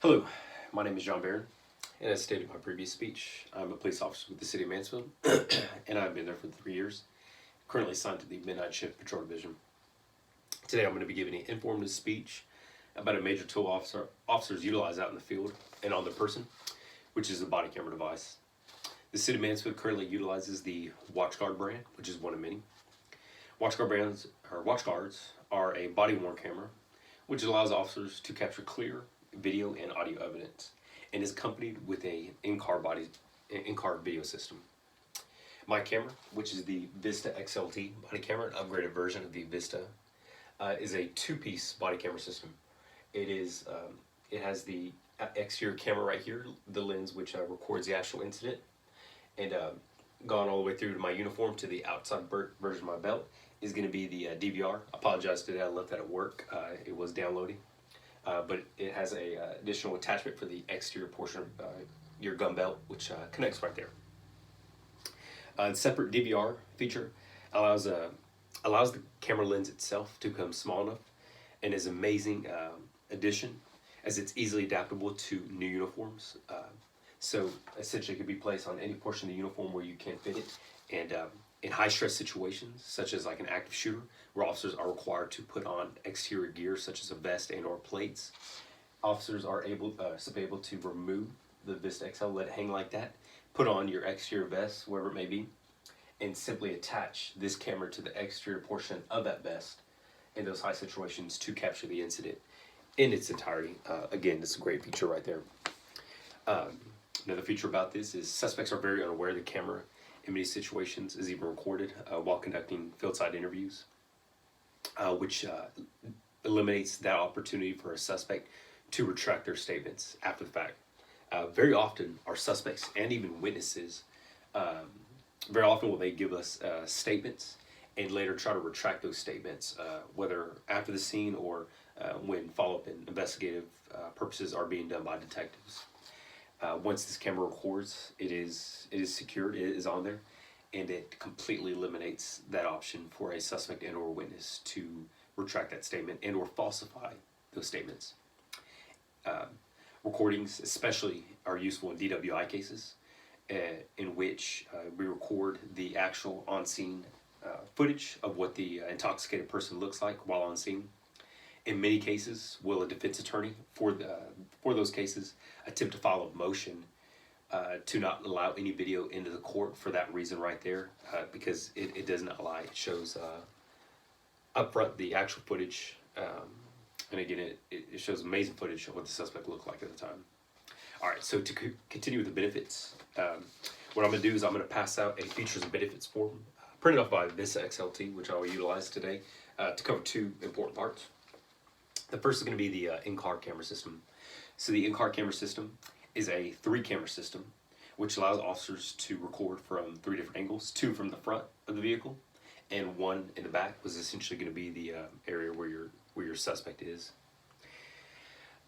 Hello, my name is John Barron, and as stated in my previous speech, I'm a police officer with the City of Mansfield, and I've been there for 3 years, currently assigned to the Midnight Shift Patrol Division. Today I'm going to be giving an informative speech about a major tool officers utilize out in the field and on their person, which is the body camera device. The City of Mansfield currently utilizes the WatchGuard brand, which is one of many. WatchGuards are a body-worn camera, which allows officers to capture clear video and audio evidence, and is accompanied with a in-car video system. My camera, which is the Vista XLT body camera, an upgraded version of the Vista, is a two-piece body camera system. It has the exterior camera right here, the lens which records the actual incident, and gone all the way through to my uniform to the outside version of my belt is going to be the DVR. I apologize today, I left that at work. It was downloading. But it has a additional attachment for the exterior portion of your gun belt, which connects right there. The separate DVR feature allows the camera lens itself to become small enough, and is an amazing addition as it's easily adaptable to new uniforms. So essentially it can be placed on any portion of the uniform where you can't fit it, and in high stress situations, such as like an active shooter, where officers are required to put on exterior gear such as a vest and or plates, officers are able to remove the Vista XL, let it hang like that, put on your exterior vest, wherever it may be, and simply attach this camera to the exterior portion of that vest in those high situations to capture the incident in its entirety. Again, it's a great feature right there. Another feature about this is suspects are very unaware the camera in many situations is even recorded while conducting field side interviews, which eliminates that opportunity for a suspect to retract their statements after the fact. Very often our suspects and even witnesses, very often will they give us statements and later try to retract those statements, whether after the scene or when follow-up and investigative purposes are being done by detectives. Once this camera records, it is secured, it is on there, and it completely eliminates that option for a suspect and or witness to retract that statement and or falsify those statements. Recordings especially are useful in DWI cases, in which we record the actual on-scene footage of what the intoxicated person looks like while on scene. In many cases, will a defense attorney for those cases attempt to file a motion to not allow any video into the court for that reason right there, because it does not lie. It shows up front the actual footage, and again, it shows amazing footage of what the suspect looked like at the time. All right, so to continue with the benefits, what I'm going to do is I'm going to pass out a features and benefits form printed off by Vista XLT, which I will utilize today to cover two important parts. The first is going to be the in-car camera system. So the in-car camera system is a 3-camera system, which allows officers to record from 3 different angles, 2 from the front of the vehicle, and 1 in the back was essentially going to be the area where your suspect is.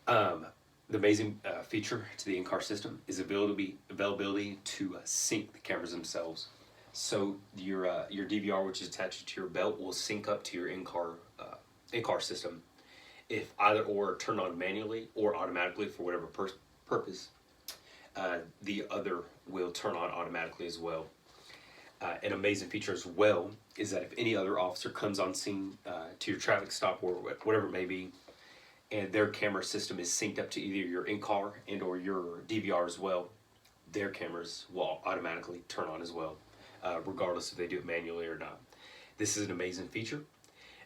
The amazing feature to the in-car system is availability to sync the cameras themselves. So your DVR, which is attached to your belt, will sync up to your in-car system. If either or are turned on manually or automatically for whatever purpose, the other will turn on automatically as well. An amazing feature as well is that if any other officer comes on scene to your traffic stop or whatever it may be, and their camera system is synced up to either your in-car and or your DVR as well, their cameras will automatically turn on as well, regardless if they do it manually or not. This is an amazing feature,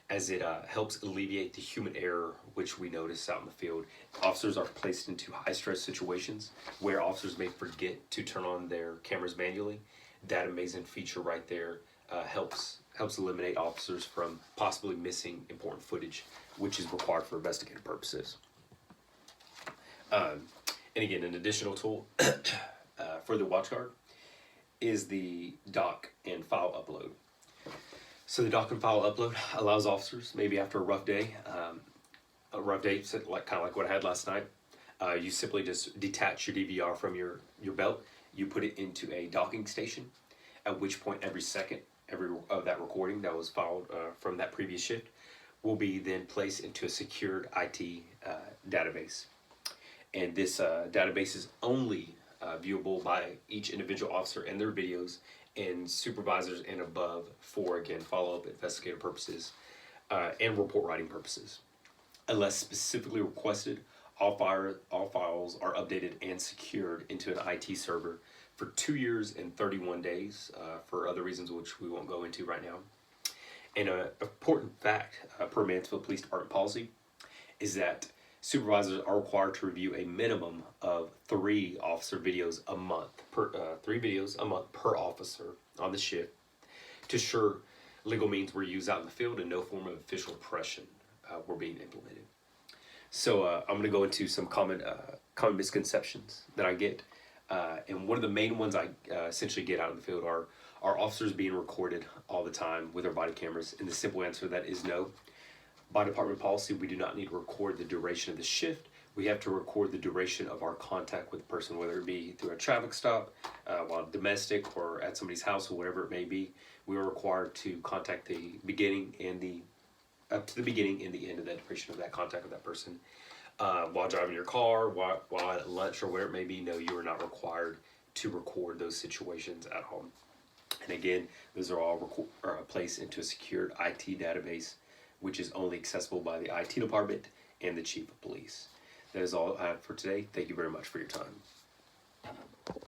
as it helps alleviate the human error which we notice out in the field. Officers are placed into high stress situations where officers may forget to turn on their cameras manually. That amazing feature right there helps eliminate officers from possibly missing important footage, which is required for investigative purposes. And again, an additional tool for the WatchGuard is the doc and file upload. So the doc and file upload allows officers, maybe after a rough day, like kind of like what I had last night, you simply just detach your DVR from your belt, you put it into a docking station, at which point every second of that recording that was filed from that previous shift will be then placed into a secured IT database. And this database is only viewable by each individual officer and their videos, and supervisors and above for, again, follow-up investigative purposes and report writing purposes. Unless specifically requested, all files are updated and secured into an IT server for 2 years and 31 days for other reasons which we won't go into right now. And an important fact per Mansfield Police Department policy is that supervisors are required to review a minimum of 3 officer videos a month per 3 videos a month per officer on the shift to ensure legal means were used out in the field and no form of official oppression were being implemented. So I'm going to go into some common misconceptions that I get, and one of the main ones I essentially get out in the field are officers being recorded all the time with their body cameras, and the simple answer to that is no. By department policy, we do not need to record the duration of the shift. We have to record the duration of our contact with the person, whether it be through a traffic stop, while domestic, or at somebody's house, or whatever it may be. We are required to contact the beginning and the up to the beginning and the end of that duration of that contact with that person. While driving your car, while at lunch, or whatever it may be, no, you are not required to record those situations at home. And again, those are all placed into a secured IT database, which is only accessible by the IT department and the chief of police. That is all I have for today. Thank you very much for your time.